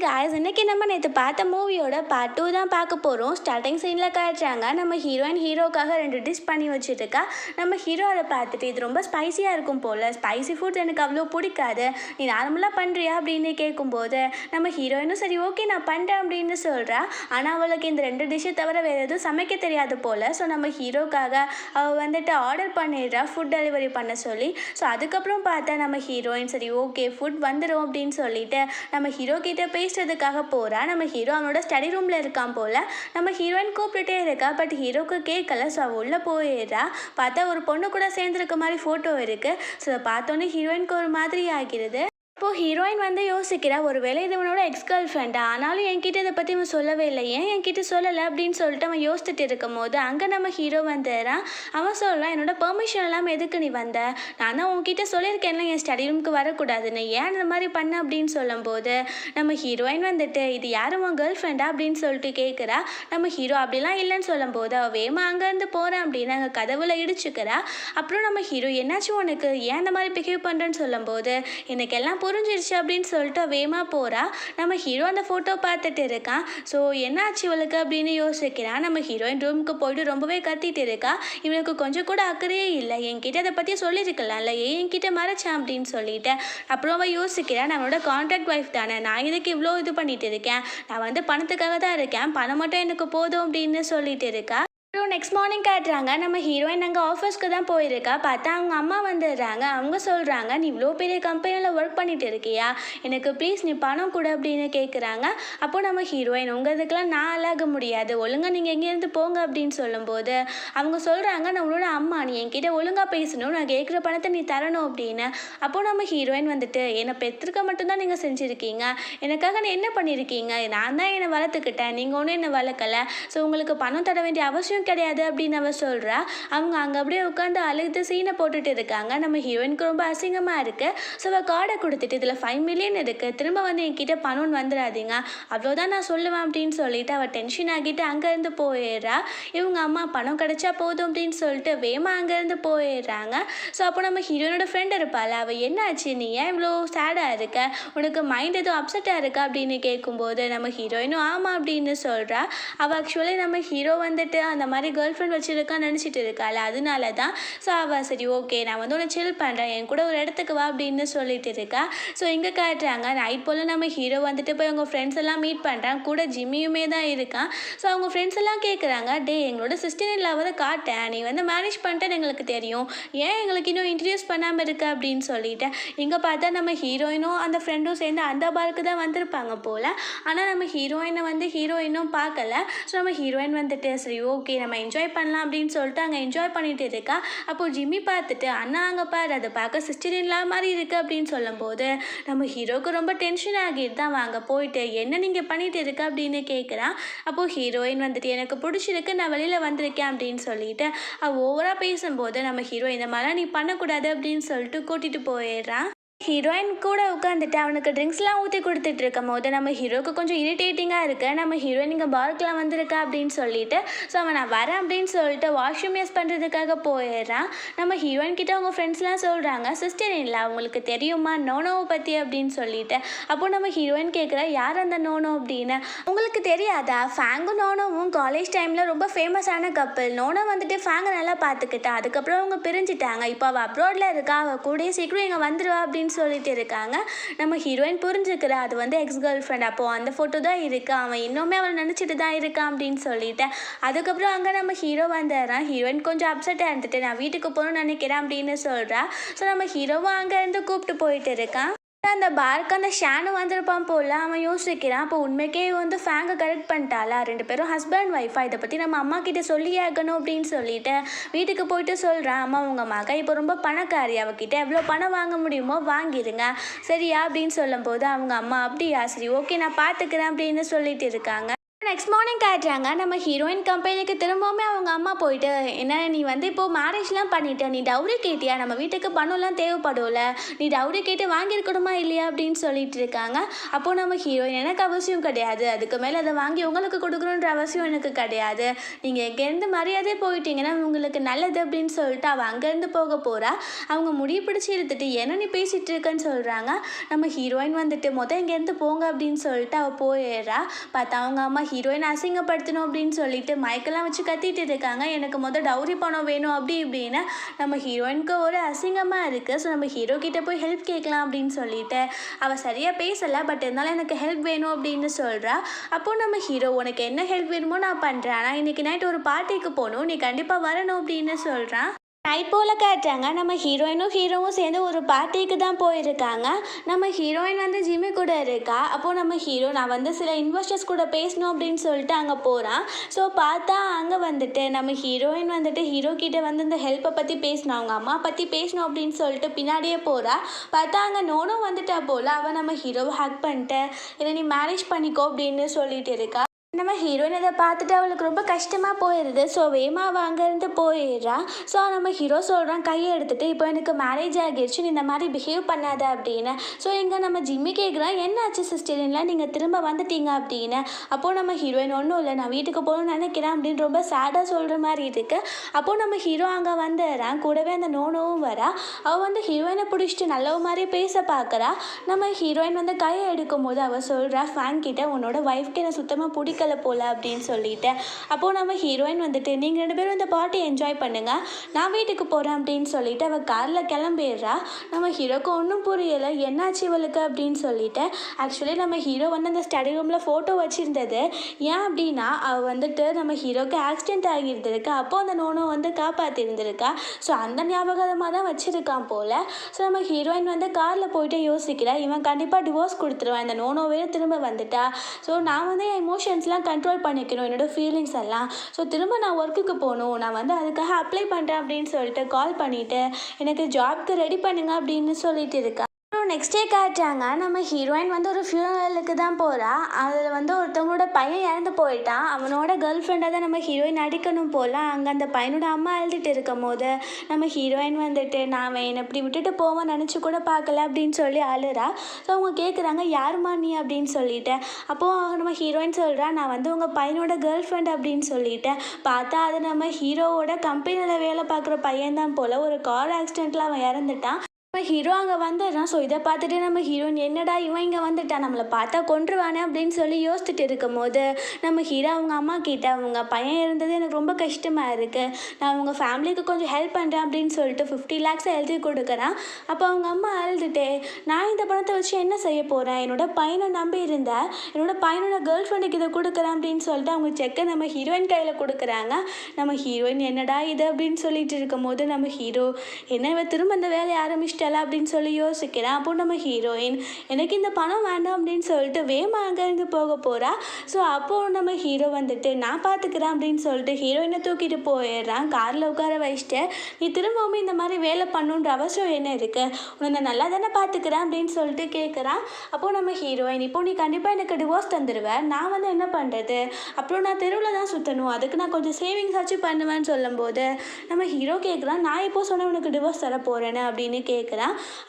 Guys இன்னைக்கு நம்ம நேற்று பார்த்த மூவியோட பார்ட் 2 தான் பார்க்க போகிறோம். ஸ்டார்டிங் சீனில் காட்டுறாங்க நம்ம ஹீரோக்காக 2 டிஷ் பண்ணி வச்சுருக்கா. நம்ம ஹீரோ அதை பார்த்துட்டு இது ரொம்ப ஸ்பைசியாக இருக்கும் போல், ஸ்பைசி ஃபுட்ஸ் எனக்கு அவ்வளோ பிடிக்காது, நீ நார்மலாக பண்ணுறியா அப்படின்னு கேட்கும்போது நம்ம ஹீரோயினும் சரி ஓகே நான் பண்ணுறேன் அப்படின்னு சொல்கிறா. ஆனால் அவளுக்கு இந்த 2 டிஷ்ஷை தவிர வேறு எதுவும் சமைக்க தெரியாது போல். ஸோ நம்ம ஹீரோக்காக அவள் வந்துட்டு ஆர்டர் பண்ணிடுறா ஃபுட் டெலிவரி பண்ண சொல்லி. ஸோ அதுக்கப்புறம் பார்த்தா நம்ம ஹீரோயின் சரி ஓகே ஃபுட் வந்துடும் அப்படின்னு சொல்லிட்டு நம்ம ஹீரோ கிட்ட பேசுறதுக்காக போறா. நம்ம ஹீரோ அவனோட ஸ்டடி ரூம்ல இருக்கான் போல. நம்ம ஹீரோயின் கூப்பிட்டுட்டே இருக்கா, பட் ஹீரோக்கு கேட்கல. ஸோ அவள் உள்ள போயிடுறா. பார்த்தா ஒரு பொண்ணு கூட சேர்ந்துருக்க மாதிரி ஃபோட்டோ இருக்கு. ஸோ பார்த்தோன்னே ஹீரோயினுக்கு ஒரு மாதிரி ஆகிறது. இப்போது ஹீரோயின் வந்து யோசிக்கிறா, ஒரு வேளை இது இவனோட எக்ஸ் கேர்ள் ஃப்ரெண்டா, ஆனாலும் என்கிட்ட இதை பற்றி இவன் சொல்லவே இல்லை, ஏன் என்கிட்ட சொல்லலை அப்படின்னு சொல்லிட்டு அவன் யோசிச்சுட்டு இருக்கும் போது அங்கே நம்ம ஹீரோ வந்துடுறான். அவன் சொல்கிறான், என்னோட பெர்மிஷன் இல்லாமல் எதுக்கு நீ வந்த, நான் தான் உன்கிட்ட சொல்லியிருக்கேன்ல என் ஸ்டடி ரூமுக்கு வரக்கூடாதுன்னு, ஏன் இந்த மாதிரி பண்ண அப்படின்னு சொல்லும்போது நம்ம ஹீரோயின் வந்துட்டு இது யாரும் உன் கேர்ள் ஃப்ரெண்டா அப்படின்னு சொல்லிட்டு கேட்குறா. நம்ம ஹீரோ அப்படிலாம் இல்லைன்னு சொல்லும்போது அவள் வேமா அங்கேருந்து போகிறேன் அப்படின்னு அங்கே கதவுல இடிச்சுக்கிறா. அப்புறம் நம்ம ஹீரோ என்னாச்சு உனக்கு, ஏன் இந்த மாதிரி பிஹேவ் பண்ணுறேன்னு சொல்லும்போது எனக்கு எல்லாம் புரிஞ்சிருச்சு அப்படின்னு சொல்லிட்டு வேகமாக போகிறா. நம்ம ஹீரோ அந்த ஃபோட்டோ பார்த்துட்டு இருக்கான். ஸோ என்னாச்சு இவளுக்கு அப்படின்னு யோசிக்கிறான். நம்ம ஹீரோயின் ரூமுக்கு போயிட்டு ரொம்பவே கத்திட்டு இருக்கா. இவனுக்கு கொஞ்சம் கூட அக்கறையே இல்லை, என்கிட்ட அதை பற்றி சொல்லியிருக்கலாம்ல, ஏன் என்கிட்ட மறைச்சான் அப்படின்னு சொல்லிட்டு. அப்புறம் அவள் யோசிக்கிறான், நம்மளோட கான்ட்ராக்ட் ஒய்ஃப் தானே, நான் இதுக்கு இவ்வளோ இது பண்ணிட்டு இருக்கேன், நான் வந்து பணத்துக்காக தான் இருக்கேன், பணம் மட்டும் எனக்கு போதும் அப்படின்னு சொல்லிட்டு இருக்கா. அப்புறம் நெக்ஸ்ட் மார்னிங் காட்டுறாங்க நம்ம ஹீரோயின் அங்கே ஆஃபீஸ்க்கு தான் போயிருக்கா. பார்த்தா அவங்க அம்மா வந்துடுறாங்க. அவங்க சொல்கிறாங்க, நீ இவ்வளோ பெரிய கம்பெனியில் ஒர்க் பண்ணிட்டு இருக்கியா, எனக்கு ப்ளீஸ் நீ பணம் கொடு அப்படின்னு கேட்குறாங்க. அப்போ நம்ம ஹீரோயின் உங்கள் இதுக்கெலாம் நான் அழக முடியாது, ஒழுங்காக நீங்கள் எங்கேருந்து போங்க அப்படின்னு சொல்லும்போது அவங்க சொல்கிறாங்க, நான் உன்னோட அம்மா, நீ என்கிட்ட ஒழுங்காக பேசணும், நான் கேட்குற பணத்தை நீ தரணும் அப்படின்னு. அப்போது நம்ம ஹீரோயின் வந்துட்டு என்னை பெற்றுக்க மட்டும்தான் நீங்கள் செஞ்சுருக்கீங்க, எனக்காக நீ என்ன பண்ணியிருக்கீங்க, நான் தான் என்னை வளர்த்துக்கிட்டேன், நீங்கள் ஒன்றும் என்னை வளர்க்கலை, ஸோ உங்களுக்கு பணம் தர வேண்டிய அவசியம் கிடையாது அப்படின்னு அவ சொல்றா. அவங்க அங்க அப்படியே உட்காந்து அழுது சீனை போட்டுட்டு இருக்காங்க. நம்ம ஹீரோயினுக்கு ரொம்ப அசிங்கமா இருக்கு. ஸோ அவள் கார்டை கொடுத்துட்டு இதில் 5 மில்லியன் இருக்கு, திரும்ப வந்து என்கிட்ட பணம் வந்துடாதீங்க, அவ்வளோதான் நான் சொல்லுவேன் அப்படின்னு சொல்லிட்டு அவள் டென்ஷன் ஆகிட்டு அங்கேருந்து போயிடுறா. இவங்க அம்மா பணம் கிடைச்சா போதும் அப்படின்னு சொல்லிட்டு வேமா அங்கேருந்து போயிடுறாங்க. ஸோ அப்போ நம்ம ஹீரோயினோட ஃப்ரெண்ட் இருப்பாள், அவள் என்னாச்சு நீ ஏன் இவ்வளோ சேடாக இருக்க, உனக்கு மைண்ட் எதுவும் அப்செட்டாக இருக்கா அப்படின்னு கேட்கும்போது நம்ம ஹீரோயினும் ஆமாம் அப்படின்னு சொல்கிறா. அவள் ஆக்சுவலி நம்ம ஹீரோ வந்துட்டு அந்த மாதிரி கேர்ள் ஃப்ரெண்ட் வச்சுருக்கான்னு நினச்சிட்டு இருக்காள், அதனால தான். ஸோ அவள் சரி ஓகே நான் வந்து உன்னை சில் பண்ணுறேன், என் கூட ஒரு இடத்துக்கு வா அப்படின்னு சொல்லிட்டு இருக்கா. ஸோ இங்கே காட்டுறாங்க நைட் போல் நம்ம ஹீரோ வந்துட்டு போய் அவங்க ஃப்ரெண்ட்ஸ் எல்லாம் மீட் பண்ணுறான், கூட ஜிம்மியுமே தான் இருக்கான். ஸோ அவங்க ஃப்ரெண்ட்ஸ் எல்லாம் கேட்குறாங்க, டே எங்களோட சிஸ்டர் வந்து காட்டேன், நீ வந்து மேரேஜ் பண்ணிட்டேன்னு எங்களுக்கு தெரியும், ஏன் எங்களுக்கு இன்னும் இன்ட்ரடியூஸ் பண்ணாமல் இருக்க அப்படின்னு சொல்லிட்டு. இங்கே பார்த்தா நம்ம ஹீரோயினும் அந்த ஃப்ரெண்டும் சேர்ந்து அந்த பார்க்கு தான் வந்திருப்பாங்க போல். ஆனால் நம்ம ஹீரோயினை வந்து ஹீரோயினும் பார்க்கல. ஸோ நம்ம ஹீரோயின் வந்துட்டு சரி ஓகே நம்ம என்ஜாய் பண்ணலாம் அப்படின்னு சொல்லிட்டு அங்கே என்ஜாய் பண்ணிட்டு இருக்கா. அப்போது ஜிம்மி பார்த்துட்டு அண்ணா அங்கே பாரு அதை பார்க்க சிஸ்டர் இன்லா மாதிரி இருக்குது அப்படின்னு சொல்லும்போது நம்ம ஹீரோக்கு ரொம்ப டென்ஷன் ஆகிட்டு தான் வாங்க போயிட்டு என்ன நீங்கள் பண்ணிட்டு இருக்க அப்படின்னு கேட்குறான். அப்போது ஹீரோயின் வந்துட்டு எனக்கு பிடிச்சிருக்கு நான் வெளியில் வந்திருக்கேன் அப்படின்னு சொல்லிட்டு அவள் ஓவராக பேசும்போது நம்ம ஹீரோ இந்த மாதிரிலாம் நீ பண்ணக்கூடாது அப்படின்னு சொல்லிட்டு கூட்டிகிட்டு போயிடுறான். ஹீரோயின் கூட உட்காந்துட்டு அவனுக்கு ட்ரிங்க்ஸ்லாம் ஊற்றி கொடுத்துட்டு இருக்கும் போது நம்ம ஹீரோக்கு கொஞ்சம் இரிட்டேட்டிங்காக இருக்குது. நம்ம ஹீரோயின் இங்கே பார்க்கெலாம் வந்திருக்கா அப்படின்னு சொல்லிட்டு ஸோ அவன் நான் வரேன் அப்படின்னு சொல்லிட்டு வாஷ்ரூம் யூஸ் பண்ணுறதுக்காக போயிடுறான். நம்ம ஹீரோயின் கிட்ட அவங்க ஃப்ரெண்ட்ஸ்லாம் சொல்கிறாங்க, சிஸ்டர் இல்லை அவங்களுக்கு தெரியுமா நோனோவை பற்றி அப்படின்னு சொல்லிட்டு. அப்போது நம்ம ஹீரோயின் கேட்குறா, யார் அந்த நோனோ அப்படின்னு. உங்களுக்கு தெரியாதா, ஃபேங்கும் நோனோவும் காலேஜ் டைமில் ரொம்ப ஃபேமஸான கப்பல். நோனோ வந்துட்டு ஃபேங்கை நல்லா பார்த்துக்கிட்டா, அதுக்கப்புறம் அவங்க பிரிஞ்சுட்டாங்க, இப்போ அவள் அப்ராடில் இருக்கா, அவள் கூடயே சீக்கிரம் இங்கே வந்துடுவா அப்படின்னு சொல்லிட்டு இருக்காங்க. நம்ம ஹீரோயின் புரிஞ்சுக்கிறா அது வந்து எக்ஸ் கேர்ள் ஃப்ரெண்ட், அப்போது அந்த ஃபோட்டோ தான் இருக்கு, அவன் இன்னுமே அவளை நினச்சிட்டு தான் இருக்கான் அப்படின்னு சொல்லிட்டு. அதுக்கப்புறம் அங்கே நம்ம ஹீரோ வந்துடுறான். ஹீரோயின் கொஞ்சம் அப்செட்டாக இருந்துட்டு நான் வீட்டுக்கு போகணும்னு நினைக்கிறேன் அப்படின்னு சொல்கிறா. ஸோ நம்ம ஹீரோவும் அங்கேருந்து கூப்பிட்டு போயிட்டு இருக்கான். அந்த பார்க்கு அந்த ஷானு வந்திருப்பான் போல். அவன் யோசிக்கிறான், அப்போ உண்மைக்கே வந்து ஃபேங்கை கரெக்ட் பண்ணிட்டாளா, 2 பேரும் ஹஸ்பண்ட் ஒய்ஃபா, இதை பற்றி நம்ம அம்மா கிட்டே சொல்லியே ஆகணும் அப்படின்னு சொல்லிட்டு வீட்டுக்கு போயிட்டு சொல்கிறான். அம்மா உங்கள் மக இப்போ ரொம்ப பணக்காரி, அவகிட்ட எவ்வளோ பணம் வாங்க முடியுமோ வாங்கிடுங்க சரியா அப்படின்னு சொல்லும்போது அவங்க அம்மா அப்படியா சரி ஓகே நான் பார்த்துக்கிறேன் அப்படின்னு சொல்லிட்டு இருக்காங்க. நெக்ஸ்ட் மார்னிங் காட்டுறாங்க நம்ம ஹீரோயின் கம்பெனிக்கு திரும்பவுமே அவங்க அம்மா போயிட்டு, என்ன நீ வந்து இப்போது மேரேஜ்லாம் பண்ணிட்ட, நீ டவுரி கேட்டியா, நம்ம வீட்டுக்கு பணம்லாம் தேவைப்படும்ல, நீ டவுரி கேட்டு வாங்கியிருக்கணுமா இல்லையா அப்படின்னு சொல்லிட்டு இருக்காங்க. அப்போது நம்ம ஹீரோயின் எனக்கு அவசியம் கிடையாது, அதுக்கு மேலே அதை வாங்கி உங்களுக்கு கொடுக்கணுன்ற அவசியம் எனக்கு கிடையாது, நீங்கள் எங்கேருந்து மரியாதையே போயிட்டீங்கன்னா உங்களுக்கு நல்லது அப்படின்னு சொல்லிட்டு அவள் அங்கேருந்து போக போகிறா. அவங்க முடிவு பிடிச்சி இழுத்துட்டு என்ன நீ பேசிகிட்டு இருக்கன்னு சொல்கிறாங்க. நம்ம ஹீரோயின் வந்துட்டு இங்கேருந்து போங்க அப்படின்னு சொல்லிட்டு அவள் போயிடுறா. பார்த்தா அவங்க அம்மா ஹீரோயின் அசிங்கப்படுத்தணும் அப்படின்னு சொல்லிட்டு மைக்கெல்லாம் வச்சு கத்திட்டு இருக்காங்க. எனக்கு டவுரி பணம் வேணும் அப்படி இப்படின்னு. நம்ம ஹீரோயினுக்கு ஒரு அசிங்கமாக இருக்குது. ஸோ நம்ம ஹீரோ கிட்டே போய் ஹெல்ப் கேட்கலாம் அப்படின்னு சொல்லிட்டு அவள் சரியாக பேசலை, பட் இருந்தாலும் எனக்கு ஹெல்ப் வேணும் அப்படின்னு சொல்கிறா. அப்போது நம்ம ஹீரோ உனக்கு என்ன ஹெல்ப் வேணுமோ நான் பண்ணுறேன், ஆனால் இன்றைக்கி நைட் ஒரு பார்ட்டிக்கு போகணும், நீ கண்டிப்பாக வரணும் அப்படின்னு சொல்கிறான். நைட் போல் காட்டுறாங்க நம்ம ஹீரோவும் சேர்ந்து ஒரு பார்ட்டிக்கு தான் போயிருக்காங்க. நம்ம ஹீரோயின் வந்து ஜிம்மி கூட இருக்கா. அப்போது நம்ம ஹீரோ நான் வந்து சில இன்வெஸ்டர்ஸ் கூட பேசணும் அப்படின்னு சொல்லிட்டு அங்கே போகிறான். ஸோ பார்த்தா அங்கே வந்துட்டு நம்ம ஹீரோயின் வந்துட்டு ஹீரோ கிட்ட வந்து இந்த ஹெல்ப்பை பற்றி பேசணும், அவங்க அம்மா பற்றி பேசணும் அப்படின்னு சொல்லிட்டு பின்னாடியே போகிறா. பார்த்தா அங்கே நோனும் வந்துட்டா போல். அவள் நம்ம ஹீரோவை ஹக் பண்ணிட்டு இல்லை நீ மேரேஜ் பண்ணிக்கோ அப்படின்னு சொல்லிட்டு இருக்கா. நம்ம ஹீரோயின் இதை பார்த்துட்டு அவளுக்கு ரொம்ப கஷ்டமாக போயிடுது. ஸோ வேமா அவள் அங்கேருந்து போயிடுறா. ஸோ நம்ம ஹீரோ சொல்கிறான் கையை எடுத்துகிட்டு, இப்போ எனக்கு மேரேஜ் ஆகிடுச்சு, நீ இந்த மாதிரி பிஹேவ் பண்ணாத அப்படின்னு. ஸோ இங்கே நம்ம ஜிம்மி கேட்குறான் என்னாச்சு சிஸ்டர், இல்லை நீங்கள் திரும்ப வந்துட்டீங்க அப்படின்னு. அப்போது நம்ம ஹீரோயின் ஒன்றும் இல்லை நான் வீட்டுக்கு போகணும்னு நினைக்கிறேன் அப்படின்னு ரொம்ப சேடாக சொல்கிற மாதிரி இருக்குது. அப்போது நம்ம ஹீரோ அங்கே வந்துடுறான். கூடவே அந்த நோனவும் வரா. அவள் வந்து ஹீரோயினை பிடிச்சிட்டு நல்லவ மாதிரி பேச பார்க்குறா. நம்ம ஹீரோயின் வந்து கையை எடுக்கும் போது அவள் சொல்கிறா ஃபேன் கிட்ட உன்னோட ஒய்ஃப்க்கு என்ன சுத்தமாக பிடிக்கல போல அப்படின்னு சொல்லிட்டு. அப்போது நம்ம ஹீரோயின் வந்துட்டு நீங்கள் 2 பேரும் இந்த பார்ட்டி என்ஜாய் பண்ணுங்கள், நான் வீட்டுக்கு போகிறேன் அப்படின்னு சொல்லிட்டு அவள் காரில் கிளம்பிடுறா. நம்ம ஹீரோக்கு ஒன்றும் புரியலை என்னாச்சு இவளுக்கு அப்படின்னு சொல்லிட்டு. ஆக்சுவலி நம்ம ஹீரோ வந்து அந்த ஸ்டடி ரூமில் ஃபோட்டோ வச்சுருந்தது ஏன் அப்படின்னா அவள் வந்துட்டு நம்ம ஹீரோக்கு ஆக்சிடென்ட் ஆகியிருந்திருக்கு. அப்போது அந்த நோனோ வந்து காப்பாற்றிருந்திருக்கா. ஸோ அந்த ஞாபகமாக தான் வச்சுருக்கான் போல். ஸோ நம்ம ஹீரோயின் வந்து காரில் போயிட்டு யோசிக்கிறா இவன் கண்டிப்பாக டிவோர்ஸ் கொடுத்துருவான், இந்த நோனோவே திரும்ப வந்துட்டா. ஸோ நான் வந்து என் எமோஷன்ஸ்லாம் கண்ட்ரோல் பண்ணிக்கணும், என்னோடய ஃபீலிங்ஸ் எல்லாம். ஸோ திரும்ப நான் ஒர்க்குக்கு போகணும், நான் வந்து அதுக்காக அப்ளை பண்ணுறேன் அப்படின்னு சொல்லிட்டு கால் பண்ணிவிட்டு எனக்கு ஜாப்க்கு ரெடி பண்ணுங்க அப்படின்னு சொல்லிட்டு இருக்கா. அப்புறம் நெக்ஸ்ட் டே காட்டுறாங்க நம்ம ஹீரோயின் வந்து ஒரு ஃபியூனரலுக்கு தான் போகிறா. அதில் வந்து ஒருத்தவங்களோட பையன் இறந்து போயிட்டான். அவனோட கேர்ள் ஃப்ரெண்டாக தான் நம்ம ஹீரோயின் அடிக்கணும் போல். அங்கே அந்த பையனோட அம்மா அழுதுட்டு இருக்கும் போது நம்ம ஹீரோயின் வந்துட்டு நான் என்னை இப்படி விட்டுட்டு போவேன் நினச்சி கூட பார்க்கல அப்படின்னு சொல்லி அழுறா. ஸோ அவங்க கேட்குறாங்க யாருமா நீ அப்படின்னு சொல்லிட்டு. அப்போது நம்ம ஹீரோயின் சொல்கிறா நான் வந்து உங்கள் பையனோட கேர்ள் ஃப்ரெண்ட் அப்படின்னு சொல்லிட்டு. பார்த்தா அது நம்ம ஹீரோவோட கம்பெனியில் வேலை பார்க்குற பையன் தான் போல். ஒரு கார் ஆக்சிடெண்ட்டில் அவன் இறந்துட்டான். நம்ம ஹீரோ அங்கே வந்துடுறான். ஸோ இதை பார்த்துட்டு நம்ம ஹீரோயின் என்னடா இவன் இங்கே வந்துட்டான், நம்மளை பார்த்தா கொன்றுவானே அப்படின்னு சொல்லி யோசிச்சுட்டு இருக்கும் போது நம்ம ஹீரோ அவங்க அம்மா கிட்ட அவங்க பையன் இருந்தது எனக்கு ரொம்ப கஷ்டமாக இருக்குது, நான் அவங்க ஃபேமிலிக்கு கொஞ்சம் ஹெல்ப் பண்ணுறேன் அப்படின்னு சொல்லிட்டு 50 lakhs எழுதி கொடுக்குறான். அப்போ அவங்க அம்மா அழுதுட்டே நான் இந்த பணத்தை வச்சு என்ன செய்ய போகிறேன், என்னோட பையனை நம்பி இருந்தேன், என்னோட பையனோட கேர்ள் ஃப்ரெண்டுக்கு இதை கொடுக்குறேன் அப்படின்னு சொல்லிட்டு அவங்க செக்கை நம்ம ஹீரோயின் கையில் கொடுக்குறாங்க. நம்ம ஹீரோயின் என்னடா இது அப்படின்னு சொல்லிட்டு இருக்கும் போது நம்ம ஹீரோ என்ன இவ திரும்ப இந்த வேலையை ஆரம்பிச்சிட்டா அப்படின்னு சொல்லி யோசிக்கிறேன். அப்போ நம்ம ஹீரோயின் எனக்கு இந்த பணம் வேண்டாம் அப்படின்னு சொல்லிட்டு வேமா அங்கேருந்து போக போகிறா. ஸோ அப்போது நம்ம ஹீரோ வந்துட்டு நான் பார்த்துக்கிறேன் அப்படின்னு சொல்லிட்டு ஹீரோயினை தூக்கிட்டு போயிடுறான். காரில் உட்கார வச்சுட்டு நீ திரும்பவுமே இந்த மாதிரி வேலை பண்ணுன்ற அவசியம் என்ன இருக்குது, உன்னை நல்லா தானே பார்த்துக்கிறேன் அப்படின்னு சொல்லிட்டு கேட்குறான். அப்போது நம்ம ஹீரோயின் இப்போ நீ கண்டிப்பாக எனக்கு டிவோர்ஸ் தந்துடுவேன், நான் வந்து என்ன பண்ணுறது, அப்புறம் நான் தெருவில் தான் சுற்றணும், அதுக்கு நான் கொஞ்சம் சேவிங்ஸ் ஆச்சு பண்ணுவேன்னு சொல்லும்போது நம்ம ஹீரோ கேட்குறான் நான் இப்போ சொன்ன உனக்கு டிவோர்ஸ் தர போகிறேன்னு அப்படின்னு கேட்குறான்.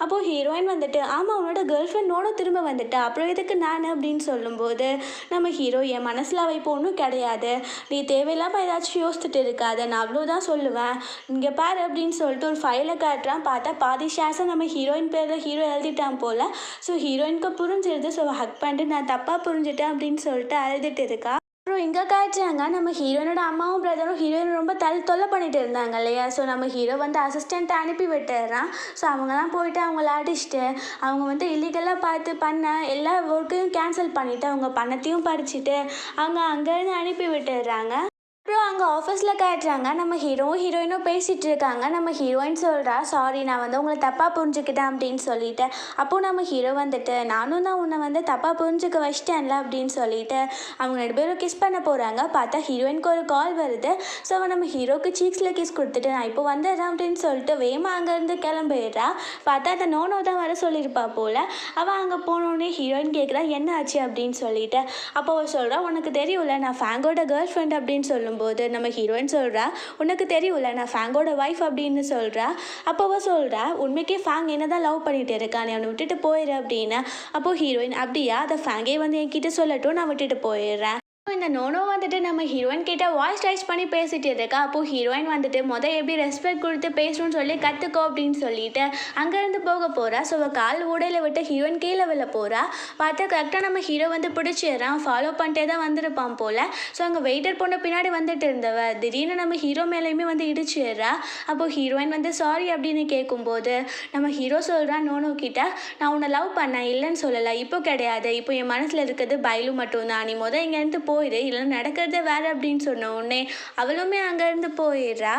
அப்போது ஹீரோயின் வந்துட்டு ஆமாம் உன்னோட கேர்ள் ஃப்ரெண்டோட திரும்ப வந்துட்டா அப்புறம் எதுக்கு நான் அப்படின்னு சொல்லும்போது நம்ம ஹீரோ என் மனசில் அவள் இப்போ ஒன்றும் கிடையாது, நீ தேவையில்லாமல் ஏதாச்சும் யோசிச்சுட்டு இருக்காது, நான் அவ்வளோதான் சொல்லுவேன், இங்கே பாரு அப்படின்னு சொல்லிட்டு ஒரு ஃபைலை காட்டுறான். பார்த்தா பாதி ஷேர்ஸை நம்ம ஹீரோயின் பேரில் ஹீரோ எழுதிட்டான் போல். ஸோ ஹீரோயினுக்கு புரிஞ்சிருது. ஸோ ஹக் பண்ணிட்டு நான் தப்பாக புரிஞ்சுட்டேன் அப்படின்னு சொல்லிட்டு அழுதுட்டு இருக்கா. அப்புறம் இங்கே காட்டுறாங்க நம்ம ஹீரோயினோட அம்மாவும் பிரதரும் ஹீரோயின் ரொம்ப தொல்லை பண்ணிட்டு இருந்தாங்க இல்லையா. ஸோ நம்ம ஹீரோ வந்து அசிஸ்டண்ட்டை அனுப்பி விட்டுறான். ஸோ அவங்கலாம் போயிட்டு அவங்கள அடிச்சுட்டு அவங்க வந்து இல்லீகலாக பார்த்து பண்ண எல்லா ஒர்க்கையும் கேன்சல் பண்ணிவிட்டு அவங்க பணத்தையும் பறிச்சுட்டு அவங்க அங்கேருந்து அனுப்பி விட்டுடுறாங்க. அப்புறம் அங்கே அங்கே ஆஃபீஸில் காட்டுறாங்க நம்ம ஹீரோவும் ஹீரோயினும் பேசிகிட்டு இருக்காங்க. நம்ம ஹீரோயின் சொல்கிறா, சாரி நான் வந்து உங்களை தப்பாக புரிஞ்சுக்கிட்டேன் அப்படின்னு சொல்லிட்டு. அப்போது நம்ம ஹீரோ வந்துட்டு, நானும் தான் உன்னை வந்து தப்பாக புரிஞ்சுக்க வச்சிட்டேன்ல அப்படின்னு சொல்லிட்டு அவங்க 2 பேரும் கிஸ் பண்ண போகிறாங்க. பார்த்தா ஹீரோயினுக்கு ஒரு கால் வருது. ஸோ அவன் நம்ம ஹீரோக்கு சீக்ஸில் கிஸ் கொடுத்துட்டு நான் இப்போ வந்துடுறேன் அப்படின்னு சொல்லிட்டு வேமா அங்கேருந்து கிளம்பிடுறா. பார்த்தா அந்த நோனோ தான் வர சொல்லியிருப்பா போல். அவள் அங்கே போனோடனே ஹீரோயின் கேட்குறா என்ன ஆச்சு அப்படின்னு சொல்லிட்டு. அப்போ அவள் சொல்கிறா, உனக்கு தெரியும்ல நான் ஃபேங்கோட கேர்ள் ஃப்ரெண்ட் அப்படின்னு சொல்லும்போது நம்ம ஹீரோயின் சொல்கிறா, உனக்கு தெரியும்ல நான் ஃபேங்கோட ஒய்ஃப் அப்படின்னு சொல்கிறா. அப்போ அவள் சொல்கிறா, உண்மைக்கே ஃபேங் என்ன தான் லவ் பண்ணிட்டு இருக்கா, நீ அவனை விட்டுட்டு போயிடு அப்படின்னு. அப்போது ஹீரோயின், அப்படியா, அதை ஃபேங்கே வந்து என்கிட்ட சொல்லட்டும், நான் விட்டுட்டு போயிடுறேன். இந்த நோனோ வந்துட்டு நம்ம ஹீரோயின் கிட்ட வாய்ஸ் ரைஸ் பண்ணி பேசிட்டு இருக்கா. அப்போது ஹீரோயின் வந்துட்டு எப்படி ரெஸ்பெக்ட் கொடுத்து பேசணும்னு சொல்லி கற்றுக்கோ அப்படின்னு சொல்லிட்டு அங்கேருந்து போக போகிறா. ஸோ அவள் கால் ஊடையில் விட்டு ஹீரோயின் கீழே விழ போகிறா. பார்த்தா கரெக்டாக நம்ம ஹீரோ வந்து பிடிச்சிடுறான். ஃபாலோ பண்ணிட்டே தான் வந்திருப்பான் போல். ஸோ அங்கே வெயிட்டர் பொண்ணு பின்னாடி வந்துட்டு இருந்தவ திடீர்னு நம்ம ஹீரோ மேலேயுமே வந்து இடிச்சிடுறா. அப்போது ஹீரோயின் வந்து சாரி அப்படின்னு கேட்கும்போது நம்ம ஹீரோ சொல்கிறான் நோனோ கிட்ட, நான் உன்னை லவ் பண்ணேன் இல்லைன்னு சொல்லலை, இப்போ கிடையாது, இப்போ என் மனசில் இருக்கிறது பைலு மட்டும்தான், நீ இங்கேருந்து போயிடு இல்லைன்னா நடக்கிறதே வேறு அப்படின்னு சொன்ன உடனே அவளுமே அங்கேருந்து போயிடுறா.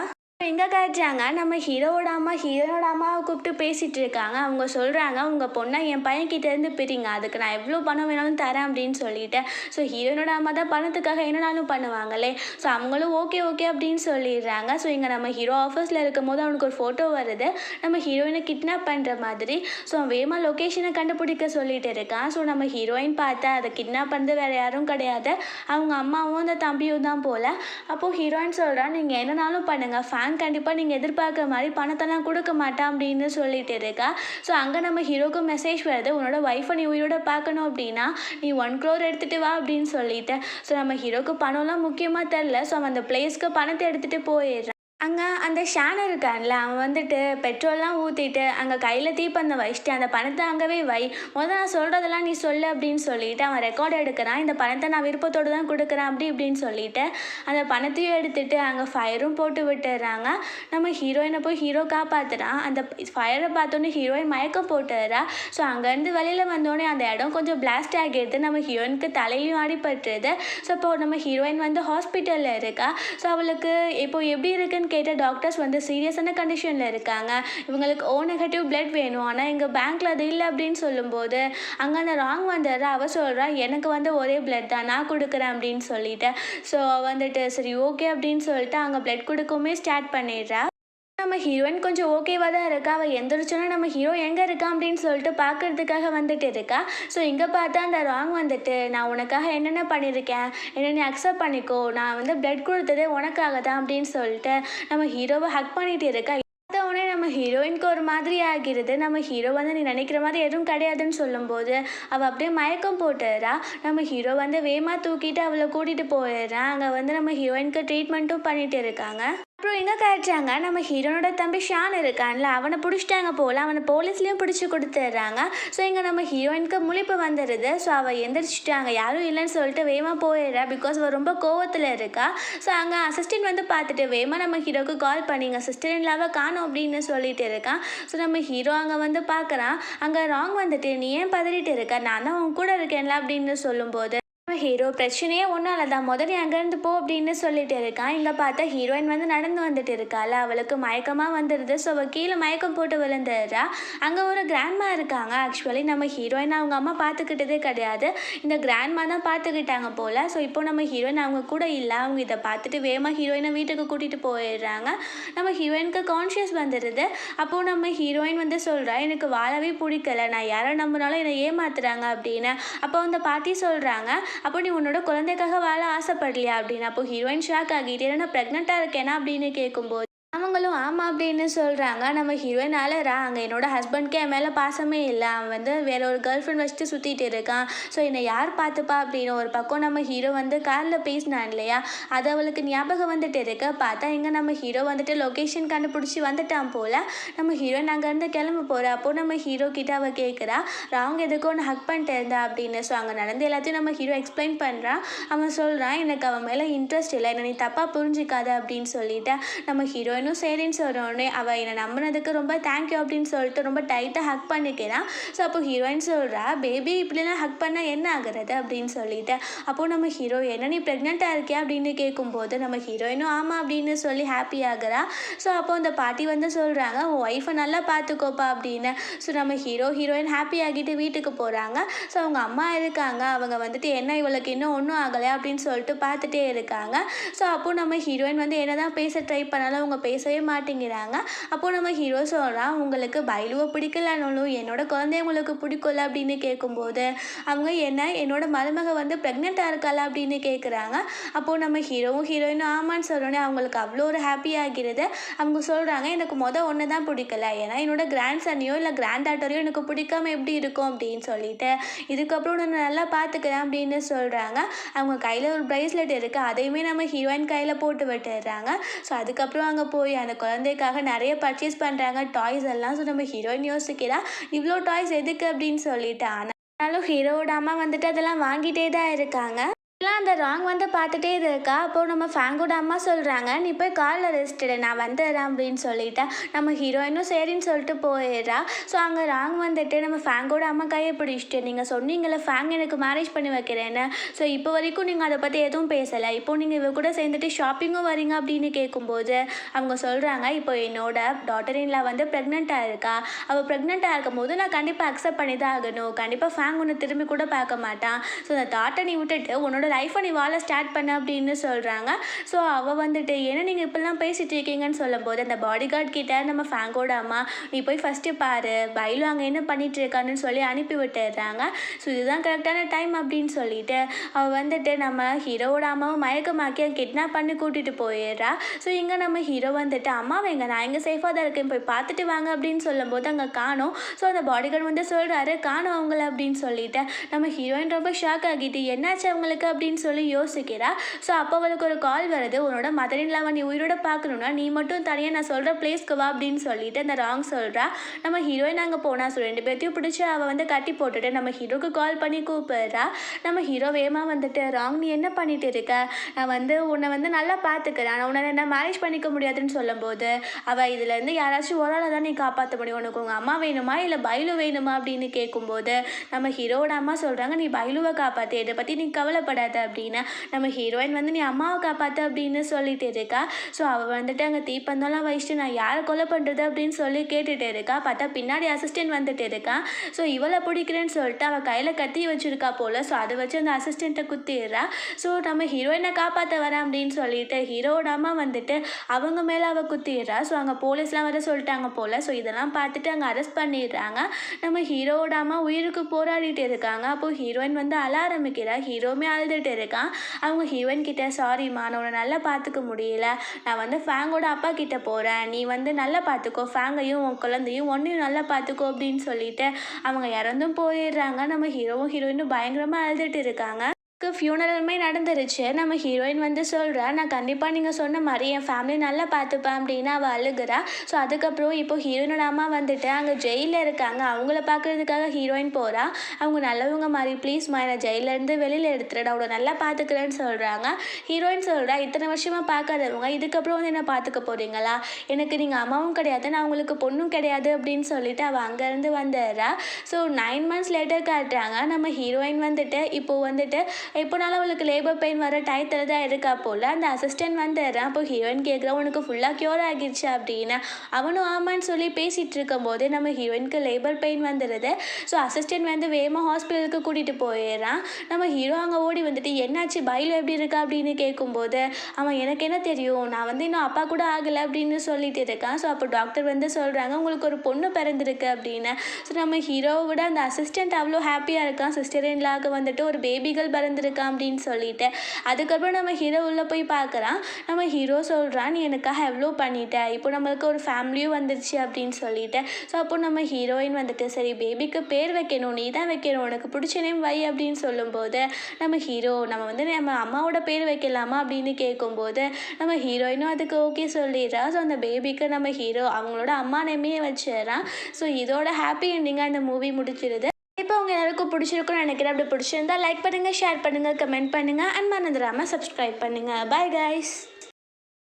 எங்கே காட்டுறாங்க நம்ம ஹீரோவோட அம்மா ஹீரோனோட அம்மாவை கூப்பிட்டு பேசிகிட்டு இருக்காங்க. அவங்க சொல்கிறாங்க, உங்கள் பொண்ணை என் பையன்கிட்டேருந்து பிரிங்க, அதுக்கு நான் எவ்வளோ பணம் வேணாலும் தரேன் அப்படின்னு சொல்லிட்டு. ஸோ ஹீரோனோட அம்மா தான் பணத்துக்காக என்னனாலும் பண்ணுவாங்களே. ஸோ அவங்களும் ஓகே ஓகே அப்படின்னு சொல்லிடுறாங்க. ஸோ இங்கே நம்ம ஹீரோ ஆஃபீஸில் இருக்கும் போது அவனுக்கு ஒரு ஃபோட்டோ வருது நம்ம ஹீரோயினை கிட்னாப் பண்ணுற மாதிரி. ஸோ அவன் வேமா லொக்கேஷனை கண்டுபிடிக்க சொல்லிட்டு இருக்கான். ஸோ நம்ம ஹீரோயின் பார்த்தா அதை கிட்னாப் பண்ணுறது வேறு யாரும் கிடையாது, அவங்க அம்மாவும் அந்த தம்பியும் தான் போல். அப்போது ஹீரோயின் சொல்கிறான், நீங்கள் என்னனாலும் பண்ணுங்கள், ஃபேன் கண்டிப்பாக நீங்கள் எதிர்பார்க்குற மாதிரி பணத்தெல்லாம் கொடுக்க மாட்டான் அப்படின்னு சொல்லிட்டு இருக்கா. ஸோ அங்கே நம்ம ஹீரோக்கு மெசேஜ் வருது, உன்னோட ஒய்ஃபை நீ உயிரோட பார்க்கணும் அப்படின்னா நீ 1 crore எடுத்துகிட்டு வா அப்படின்னு சொல்லிட்டு. ஸோ நம்ம ஹீரோக்கு பணம்லாம் முக்கியமாக தெரில. ஸோ அவன் அந்த பிளேஸ்க்கு பணத்தை எடுத்துகிட்டு போயிடுறான். அங்கே அந்த ஷான் இருக்கான்ல, அவன் வந்துட்டு பெட்ரோல்லாம் ஊற்றிட்டு அங்கே கையில் தீப்பந்தம் வச்சுட்டு அந்த பணத்தை அங்கேவே வை, நான் சொல்கிறதெல்லாம் நீ சொல்லு அப்படின்னு சொல்லிட்டு அவன் ரெக்கார்டு எடுக்கிறான். இந்த பணத்தை நான் விருப்பத்தோடு தான் கொடுக்குறேன் அப்படி இப்படின்னு சொல்லிட்டு அந்த பணத்தையும் எடுத்துகிட்டு அங்கே ஃபயரும் போட்டு விட்டுடுறாங்க. நம்ம ஹீரோயினை போய் ஹீரோ காப்பாற்றுறான். அந்த ஃபயரை பார்த்தோன்னே ஹீரோயின் மயக்கம் போட்டுறா. ஸோ அங்கேருந்து வெளியில் வந்தோடனே அந்த இடம் கொஞ்சம் பிளாஸ்ட் ஆகிடுது. நம்ம ஹீரோயினுக்கு தலையிலையும் அடிபட்டுருது. ஸோ இப்போ நம்ம ஹீரோயின் வந்து ஹாஸ்பிட்டலில் இருக்கா. ஸோ அவளுக்கு இப்போ எப்படி இருக்குன்னு கேட்ட டாக்டர்ஸ் வந்து சீரியஸான கண்டிஷனில் இருக்காங்க, இவங்களுக்கு ஓ நெகட்டிவ் பிளட் வேணும், ஆனால் எங்கள் பேங்க்கில் அது இல்லை அப்படின்னு சொல்லும்போது அங்கே அந்த ராங் வந்துடுறா. அவள் சொல்கிறா, எனக்கு வந்து ஒரே பிளட் தான் நான் கொடுக்குறேன் அப்படின்னு சொல்லிட்டு. ஸோ வந்துட்டு சரி ஓகே அப்படின்னு சொல்லிட்டு அங்கே பிளட் கொடுக்கவுமே ஸ்டார்ட் பண்ணிடுறா. நம்ம ஹீரோயின் கொஞ்சம் ஓகேவாக தான் இருக்கா. அவள் எந்திரிச்சோன்னா நம்ம ஹீரோ எங்கே இருக்கான் அப்படின்னு சொல்லிட்டு பார்க்கறதுக்காக வந்துட்டு இருக்கா. ஸோ இங்கே பார்த்தா அந்த ராங் வந்துட்டு, நான் உனக்காக என்னென்ன பண்ணியிருக்கேன், என்ன நீ அக்செப்ட் பண்ணிக்கோ, நான் வந்து பிளட் கொடுத்ததே உனக்காக தான் அப்படின்னு சொல்லிட்டு நம்ம ஹீரோவை ஹக் பண்ணிட்டு இருக்கா. உடனே நம்ம ஹீரோயினுக்கு ஒரு மாதிரி ஆகிடுது. நம்ம ஹீரோ வந்து நீ நினைக்கிற மாதிரி எதுவும் கிடையாதுன்னு சொல்லும்போது அவள் அப்படியே மயக்கம் போட்டுறா. நம்ம ஹீரோ வந்து வேகமாக தூக்கிட்டு அவளை கூட்டிகிட்டு போயிடுறான். அங்கே வந்து நம்ம ஹீரோயினுக்கு ட்ரீட்மெண்ட்டும் பண்ணிட்டு இருக்காங்க. அப்புறம் எங்கே காட்டுறாங்க, நம்ம ஹீரோனோட தம்பி ஷான் இருக்கான்ல, அவனை பிடிச்சிட்டாங்க போல், அவனை போலீஸ்லேயும் பிடிச்சி கொடுத்துட்றாங்க. ஸோ இங்கே நம்ம ஹீரோயினுக்கு முழிப்பு வந்துடுது. ஸோ அவள் எந்திரிச்சிட்டாங்க, யாரும் இல்லைன்னு சொல்லிட்டு வேகமாக போயிடுறா. பிகாஸ் அவள் ரொம்ப கோவத்தில் இருக்கா. ஸோ அங்கே அசிஸ்டன்ட் வந்து பார்த்துட்டு வேகமாக நம்ம ஹீரோக்கு கால் பண்ணிங்க சிஸ்டர் இல்லாவை காணும் அப்படின்னு சொல்லிட்டு இருக்கான். ஸோ நம்ம ஹீரோ அங்கே வந்து பார்க்குறான். அங்கே ராங் வந்துட்டு, நீ ஏன் பதறிட்டு இருக்க, நான் தான் உன் கூட இருக்கேன்ல அப்படின்னு சொல்லும்போது ஹீரோ பிரச்சனையே ஒன்றால் தான், முதல்ல அங்கேருந்து போ அப்படின்னு சொல்லிட்டு இருக்கான். இங்கே பார்த்தா ஹீரோயின் வந்து நடந்து வந்துட்டு இருக்காள். அவளுக்கு மயக்கமாக வந்துடுது. ஸோ அவள் கீழே மயக்கம் போட்டு விழுந்துடுறா. அங்கே ஒரு கிராண்ட்மா இருக்காங்க. ஆக்சுவலி நம்ம ஹீரோயின் அவங்க அம்மா பார்த்துக்கிட்டதே கிடையாது, இந்த கிராண்ட்மா தான் பார்த்துக்கிட்டாங்க போல். ஸோ இப்போ நம்ம ஹீரோயின் அவங்க கூட இல்லை. அவங்க இதை பார்த்துட்டு வேகமாக ஹீரோயினை வீட்டுக்கு கூட்டிகிட்டு போயிடுறாங்க. நம்ம ஹீரோயினுக்கு கான்ஷியஸ் வந்துடுது. அப்போது நம்ம ஹீரோயின் வந்து சொல்கிறா, எனக்கு வாழவே பிடிக்கல, நான் யாரை நம்பினாலும் என்னை ஏமாத்துறாங்க அப்படின்னு. அப்போ அந்த பாட்டி சொல்கிறாங்க, அப்போ நீ உன்னோட குழந்தைக்காக வாழ ஆசைப்படலையா அப்படின்னு. அப்போ ஹீரோயின் ஷாக் ஆகிட்டு, நான் ப்ரெக்னெண்ட்டாக இருக்கேனா அப்படின்னு கேட்கும்போது அவங்களும் ஆமாம் அப்படின்னு சொல்கிறாங்க. நம்ம ஹீரோயின் அழறா, அங்கே என்னோட ஹஸ்பண்ட்க்கு என் மேலே பாசமே இல்லை, அவன் வந்து வேற ஒரு கேர்ள் ஃப்ரெண்ட் வச்சுட்டு சுற்றிட்டு இருக்கான், ஸோ என்னை யார் பார்த்துப்பா அப்படின்னு. ஒரு பக்கம் நம்ம ஹீரோ வந்து காரில் பேசினான் இல்லையா, அது அவளுக்கு ஞாபகம் வந்துட்டு இருக்க. பார்த்தா இங்கே நம்ம ஹீரோ வந்துட்டு லொக்கேஷன் கண்டுபிடிச்சி வந்துட்டான் போல். நம்ம ஹீரோயின் அங்கேருந்து கிளம்ப போகிறா. அப்போது நம்ம ஹீரோ கிட்ட அவள் கேட்குறா, ராங் எதுக்கும் ஒன்று ஹக் பண்ணிட்டு இருந்தா அப்படின்னு. ஸோ அங்கே நடந்து எல்லாத்தையும் நம்ம ஹீரோ எக்ஸ்பிளைன் பண்ணுறான். அவன் சொல்கிறான், எனக்கு அவன் மேலே இன்ட்ரெஸ்ட் இல்லை, என்ன நீ தப்பாக புரிஞ்சிக்காத அப்படின்னு சொல்லிட்டு. நம்ம ஹீரோயினும் ஹீரோயினும் சரின்னு சொன்னோடனே அவள் என்னை நம்பினதுக்கு ரொம்ப தேங்க்யூ அப்படின்னு சொல்லிட்டு ரொம்ப டைட்டாக ஹக் பண்ணிக்கிறான். ஸோ அப்போ ஹீரோயின் சொல்கிறா, பேபி இப்படிலாம் ஹக் பண்ணால் என்ன ஆகுறது அப்படின்னு சொல்லிட்டு. அப்போது நம்ம ஹீரோ என்ன நீ ப்ரெக்னெண்ட்டாக இருக்கியா அப்படின்னு கேட்கும்போது நம்ம ஹீரோயினும் ஆமாம் அப்படின்னு சொல்லி ஹாப்பி ஆகுறா. ஸோ அப்போ அந்த பாட்டி வந்து சொல்கிறாங்க, உன் ஒய்ஃபை நல்லா பார்த்துக்கோப்பா அப்படின்னு. ஸோ நம்ம ஹீரோயின் ஹாப்பி ஆகிட்டு வீட்டுக்கு போகிறாங்க. ஸோ அவங்க அம்மா இருக்காங்க, அவங்க வந்துட்டு என்ன இவளுக்கு இன்னும் ஒன்றும் ஆகலை அப்படின்னு சொல்லிட்டு பார்த்துட்டே இருக்காங்க. ஸோ அப்போது நம்ம ஹீரோயின் வந்து என்ன தான் பேச ட்ரை பண்ணாலும் அவங்க பேசவே மாட்டேங்கிறாங்க. அப்போது நம்ம ஹீரோ சொல்கிறான், உங்களுக்கு பைலுவை பிடிக்கலனாலும் என்னோட குழந்தைய உங்களுக்கு பிடிக்கல அப்படின்னு கேட்கும்போது அவங்க என்னோட மருமக வந்து ப்ரெக்னெண்ட்டாக இருக்காளா அப்படின்னு கேட்குறாங்க. அப்போது நம்ம ஹீரோயினும் ஆமான்னு சொன்னோடனே அவங்களுக்கு அவ்வளோ ஒரு ஹாப்பி ஆகிறது. அவங்க சொல்கிறாங்க, எனக்கு ஒன்று தான் பிடிக்கல, ஏன்னா என்னோட கிராண்ட் சன்னையோ இல்லை கிராண்ட் டாட்டரையோ எனக்கு பிடிக்காம எப்படி இருக்கும் அப்படின்னு சொல்லிட்டு இதுக்கப்புறம் நான் நல்லா பார்த்துக்கிறேன் அப்படின்னு சொல்கிறாங்க. அவங்க கையில் ஒரு ப்ரைஸ்லெட் இருக்குது, அதையுமே நம்ம ஹீரோயின் கையில் போட்டு விட்டுடுறாங்க. ஸோ அதுக்கப்புறம் அங்கே போய் அந்த குழந்தைக்காக நிறைய பர்ச்சேஸ் பண்ணுறாங்க, டாய்ஸ் எல்லாம். ஸோ நம்ம ஹீரோயின் யோசிக்கிறா, இவ்வளோ டாய்ஸ் எதுக்கு அப்படின்னு சொல்லிட்டு. ஆனாலும் ஹீரோவோட அம்மா வந்துட்டு அதெல்லாம் வாங்கிட்டே தான் இருக்காங்க. அந்த ராங் வந்து பார்த்துட்டே இருக்கா. அப்போது நம்ம ஃபேங்கோட அம்மா சொல்கிறாங்க, நீ போய் காலில் ரெஸ்ட் எடு, நான் வந்துடுறேன் அப்படின்னு சொல்லிட்டேன். நம்ம ஹீரோயினும் சரின்னு சொல்லிட்டு போயிடுறா. ஸோ அங்கே ராங் வந்துட்டு நம்ம ஃபேங்கோட அம்மா கையை பிடிச்சிட்டு, நீங்கள் சொன்னீங்களே ஃபேங் எனக்கு மேரேஜ் பண்ணி வைக்கிறேன்னு, ஸோ இப்போ வரைக்கும் நீங்கள் அதை பற்றி எதுவும் பேசலை, இப்போ நீங்கள் இவ கூட சேர்ந்துட்டு ஷாப்பிங்கும் வரீங்க அப்படின்னு கேட்கும்போது அவங்க சொல்கிறாங்க, இப்போ என்னோட டாட்டரின்ல வந்து ப்ரெக்னெண்ட்டாக இருக்கா, அவள் ப்ரெக்னெண்ட்டாக இருக்கும் போது நான் கண்டிப்பாக அக்செப்ட் பண்ணி தான் ஆகணும், கண்டிப்பாக ஃபேங் ஒன்று திரும்பி கூட பார்க்க மாட்டான். ஸோ அந்த தாட்டை நீ விட்டுட்டு உன்னோட லைஃப்பை நீ வாழ ஸ்டார்ட் பண்ண அப்படின்னு சொல்கிறாங்க. ஸோ அவள் வந்துட்டு ஏன்னா நீங்கள் இப்படிலாம் பேசிகிட்டு இருக்கீங்கன்னு சொல்லும்போது அந்த பாடி கார்ட் கிட்ட நம்ம ஃபேங்கோட அம்மா, நீ போய் ஃபஸ்ட்டு பாரு பைலு அங்கே என்ன பண்ணிட்டு இருக்கான்னு சொல்லி அனுப்பி விட்டுடுறாங்க. ஸோ இதுதான் கரெக்டான டைம் அப்படின்னு சொல்லிட்டு அவள் வந்துட்டு நம்ம ஹீரோவோட அம்மாவும் மயக்கமாக்கி கிட்னாப் பண்ணி கூட்டிகிட்டு போயிடுறா. ஸோ இங்கே நம்ம ஹீரோ வந்துட்டு அம்மாவை எங்க நான் எங்கே சேஃபாக தான் இருக்கேன், போய் பார்த்துட்டு வாங்க அப்படின்னு சொல்லும்போது அங்கே காணோம். ஸோ அந்த பாடி கார்டு வந்து சொல்கிறாரு, காணோம் அவங்கள அப்படின்னு சொல்லிட்டு. நம்ம ஹீரோயின் ரொம்ப ஷாக் ஆகிட்டு என்னாச்சு அவங்களுக்கு அப்படின்னு சொல்லி யோசிக்கிறா. ஸோ அப்போ அவளுக்கு ஒரு கால் வருது, உன்னோட மதரின்லாவை நீ உயிரோட பார்க்கணுன்னா நீ மட்டும் தனியாக நான் சொல்கிற பிளேஸ்க்கு வா அப்படின்னு சொல்லிட்டு அந்த ராங் சொல்கிறா. நம்ம ஹீரோயின் அங்கே போனா. ஸோ 2 பேர்த்தையும் பிடிச்சி அவள் வந்து கட்டி போட்டுட்டு நம்ம ஹீரோக்கு கால் பண்ணி கூப்பிடுறா. நம்ம ஹீரோ வேகமாக வந்துட்டு, ராங் நீ என்ன பண்ணிட்டு இருக்க, நான் வந்து உன்னை வந்து நல்லா பார்த்துக்கிறேன், நான் உன்னை என்ன மேரேஜ் பண்ணிக்க முடியாதுன்னு சொல்லும்போது அவள் இதுலேருந்து யாராச்சும் ஒரு ஆளை தான் நீ காப்பாற்ற முடியும், உனக்கு உங்கள் அம்மா வேணுமா இல்லை பைலு வேணுமா அப்படின்னு கேட்கும்போது நம்ம ஹீரோவோட அம்மா சொல்கிறாங்க, நீ பைலுவை காப்பாற்று, இதை பற்றி நீ கவலைப்படாத அப்படின்னு. நம்ம ஹீரோயின் வந்து நீ அம்மாவை காப்பாற்று அப்படின்னு சொல்லிட்டு இருக்கா. ஸோ அவள் வந்துட்டு அங்கே தீப்பந்தெல்லாம் வச்சுட்டு நான் யாரை கொலை பண்ணுறது அப்படின்னு சொல்லி கேட்டுட்டு இருக்கா. பார்த்தா பின்னாடி அசிஸ்டன்ட் வந்துட்டு இருக்கான். ஸோ இவளை பிடிக்கிறேன்னு சொல்லிட்டு அவள் கையில் கத்தி வச்சுருக்கா போல். ஸோ அதை வச்சு அந்த அசிஸ்டண்ட்டை குத்திடுறா. ஸோ நம்ம ஹீரோயினை காப்பாற்ற வரேன் அப்படின்னு சொல்லிட்டு ஹீரோவோட அம்மா வந்துட்டு அவங்க மேலே அவள் குத்திடுறா. ஸோ அங்கே போலீஸ்லாம் வர சொல்லிட்டாங்க போல். ஸோ இதெல்லாம் பார்த்துட்டு அங்கே அரெஸ்ட் பண்ணிடுறாங்க. நம்ம ஹீரோவோட அம்மா உயிருக்கு போராடிட்டு இருக்காங்க. அப்போது ஹீரோயின் வந்து அழ ஆரம்பிக்கிறா. ஹீரோவுமே அழுதுட்டு இருக்கான். அவங்க ஹீரோயின் கிட்ட, சாரிம்மா நான் உன்னை நல்லா பார்த்துக்க முடியல, நான் வந்து ஃபேங்கோட அப்பா கிட்ட போகிறேன், நீ வந்து நல்லா பார்த்துக்கோ, ஃபேங்கையும் உன் குழந்தையும் ஒன்றையும் நல்லா பார்த்துக்கோ அப்படின்னு சொல்லிட்டு அவங்க இறந்தும் போயிடுறாங்க. நம்ம ஹீரோயினும் பயங்கரமாக அழுதுட்டு இருக்காங்க. ஃபியூனரலுமே நடந்துருச்சு. நம்ம ஹீரோயின் வந்து சொல்கிறா, நான் கண்டிப்பாக நீங்கள் சொன்ன மாதிரி என் ஃபேமிலி நல்லா பார்த்துப்பேன் அப்படின்னு அவள் அழுகிறா. ஸோ அதுக்கப்புறம் இப்போ ஹீரோயினோட அம்மா வந்துட்டு அங்கே ஜெயிலில் இருக்காங்க, அவங்கள பார்க்குறதுக்காக ஹீரோயின் போகிறா. அவங்க நல்லவங்க மாதிரி, ப்ளீஸ்மா என்னை ஜெயிலேருந்து வெளியில் எடுத்துட்டு அவளை நல்லா பார்த்துக்கிறேன்னு சொல்கிறாங்க. ஹீரோயின் சொல்கிறா, இத்தனை வருஷமாக பார்க்காதவங்க இதுக்கப்புறம் வந்து என்ன பார்த்துக்க போகிறீங்களா, எனக்கு நீங்கள் அம்மாவும் கிடையாது, நான் உங்களுக்கு பொண்ணும் கிடையாது அப்படின்னு சொல்லிட்டு அவள் அங்கேருந்து வந்துடுறா. ஸோ 9 months லேட்டர் காட்டுறாங்க. நம்ம ஹீரோயின் வந்துட்டு இப்போது வந்துட்டு எப்போனாலும் அவளுக்கு லேபர் பெயின் வர டயத்தில் தான் இருக்கா போல். அந்த அசிஸ்டன்ட் வந்துடுறான். அப்போ ஹீரோயின் கேட்குறா, உனக்கு ஃபுல்லாக க்யூர் ஆகிடுச்சு அப்படின்னு. அவனும் ஆமான்னு சொல்லி பேசிகிட்டு இருக்கும்போது நம்ம ஹீரோயினுக்கு லேபர் பெயின் வந்துடுது. ஸோ அசிஸ்டன்ட் வந்து வேகமாக ஹாஸ்பிட்டலுக்கு கூட்டிகிட்டு போயிடுறான். நம்ம ஹீரோ அங்கே ஓடி வந்துட்டு என்னாச்சு பைலு எப்படி இருக்கா அப்படின்னு கேட்கும்போது அவன் எனக்கு என்ன தெரியும், நான் வந்து இன்னும் அப்பா கூட ஆகலை அப்படின்னு சொல்லிட்டு இருக்கான். ஸோ அப்போ டாக்டர் வந்து சொல்கிறாங்க, உங்களுக்கு ஒரு பொண்ணு பிறந்திருக்கு அப்படின்னு. ஸோ நம்ம ஹீரோவை விட அந்த அசிஸ்டன்ட் அவ்வளோ ஹாப்பியாக இருக்கான். சிஸ்டர் இன்லாவுக்கு வந்துட்டு ஒரு பேபிகள் பிறந்திருக்கான் அப்படின்னு சொல்லிட்டு. அதுக்கப்புறம் நம்ம ஹீரோ உள்ளே போய் பார்க்குறான். நம்ம ஹீரோ சொல்கிறான், நீ எனக்காக எவ்வளோ பண்ணிட்ட, இப்போ நம்மளுக்கு ஒரு ஃபேமிலியும் வந்துருச்சு அப்படின்னு சொல்லிட்டு. ஸோ அப்போ நம்ம ஹீரோயின் வந்துட்டு, சரி பேபிக்கு பேர் வைக்கணும், நீ தான் வைக்கணும், உனக்கு பிடிச்ச நேம் வை அப்படின்னு சொல்லும்போது நம்ம ஹீரோ, நம்ம வந்து நம்ம அம்மாவோட பேர் வைக்கலாமா அப்படின்னு கேட்கும்போது நம்ம ஹீரோயினும் அதுக்கு ஓகே சொல்லிடுறா. ஸோ அந்த பேபிக்கு நம்ம ஹீரோ அவங்களோட அம்மா நேமே வச்சிடறான். ஸோ இதோட ஹாப்பி எண்டிங்காக இந்த மூவி முடிச்சிருது. இப்போ உங்கள் எல்லாருக்கும் பிடிச்சிருக்குன்னு நினைக்கிறேன். அப்படி பிடிச்சிருந்தா லைக் பண்ணுங்கள், ஷேர் பண்ணுங்கள், கமெண்ட் பண்ணுங்கள், அண்ட் மறந்துடாமல் சப்ஸ்கிரைப் பண்ணுங்கள். Bye guys.